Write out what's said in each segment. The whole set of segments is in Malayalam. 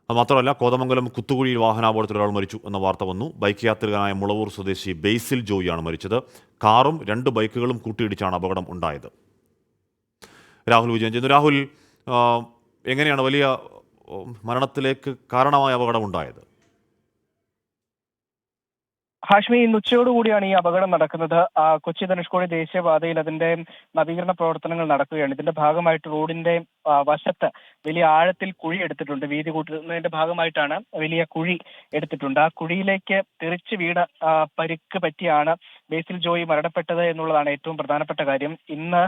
അത് മാത്രമല്ല, കോതമംഗലം കുത്തുകുഴിയിൽ വാഹനാപകടത്തിൽ ഒരാൾ മരിച്ചു എന്ന വാർത്ത വന്നു. ബൈക്ക് യാത്രികനായ മുളവൂർ സ്വദേശി ബേസിൽ ജോയിയാണ് മരിച്ചത്. കാറും 2 ബൈക്കുകളും കൂട്ടിയിടിച്ചാണ് അപകടം ഉണ്ടായത്. രാഹുൽ വിജയൻ ചെയ്യുന്നു. രാഹുൽ, ആ, എങ്ങനെയാണ് വലിയ മരണത്തിലേക്ക് കാരണമായ അപകടം ഉണ്ടായത്? ഹാഷ്മി, ഇന്ന് ഉച്ചയോടുകൂടിയാണ് ഈ അപകടം നടക്കുന്നത്. കൊച്ചി ധനുഷ്കോടി ദേശീയപാതയിൽ അതിന്റെ നവീകരണ പ്രവർത്തനങ്ങൾ നടക്കുകയാണ്. ഇതിന്റെ ഭാഗമായിട്ട് റോഡിന്റെ വശത്ത് വലിയ ആഴത്തിൽ കുഴി എടുത്തിട്ടുണ്ട്. വീതി കൂട്ടുന്നതിന്റെ ഭാഗമായിട്ടാണ് വലിയ കുഴി എടുത്തിട്ടുണ്ട്. ആ കുഴിയിലേക്ക് തെറിച്ച് വീണ പരിക്ക് പറ്റിയാണ് ബേസിൽ ജോയി മരണപ്പെട്ടത് എന്നുള്ളതാണ് ഏറ്റവും പ്രധാനപ്പെട്ട കാര്യം. ഇന്ന്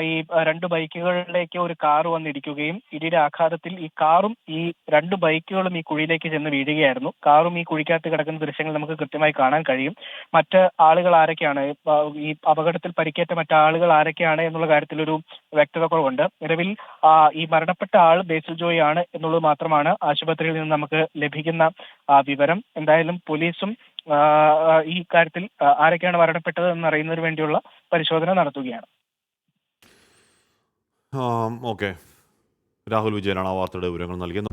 ഈ 2 ബൈക്കുകളിലേക്ക് ഒരു കാറ് വന്നിടിക്കുകയും ഇടിയുടെ ആഘാതത്തിൽ ഈ കാറും ഈ 2 ബൈക്കുകളും ഈ കുഴിയിലേക്ക് ചെന്ന് വീഴുകയായിരുന്നു. കാറും ഈ കുഴിക്കകത്ത് കിടക്കുന്ന ദൃശ്യങ്ങൾ നമുക്ക് കൃത്യമായി കാണാൻ കഴിയും. മറ്റ് ആളുകൾ ആരൊക്കെയാണ്, ഈ അപകടത്തിൽ പരിക്കേറ്റ മറ്റാളുകൾ ആരൊക്കെയാണ് എന്നുള്ള കാര്യത്തിൽ ഒരു വ്യക്തത കുറവുണ്ട്. നിലവിൽ ഈ മരണപ്പെട്ട ആൾ ബേസിൽ ജോയി ആണ് എന്നുള്ളത് മാത്രമാണ് ആശുപത്രിയിൽ നിന്ന് നമുക്ക് ലഭിക്കുന്ന വിവരം. എന്തായാലും പോലീസും ഈ കാര്യത്തിൽ ആരൊക്കെയാണ് മരണപ്പെട്ടത് എന്നറിയുന്നതിന് വേണ്ടിയുള്ള പരിശോധന നടത്തുകയാണ്. ഓക്കെ, രാഹുൽ വിജയനാണ് ആ വാർത്തയുടെ വിവരങ്ങൾ നൽകിയത്.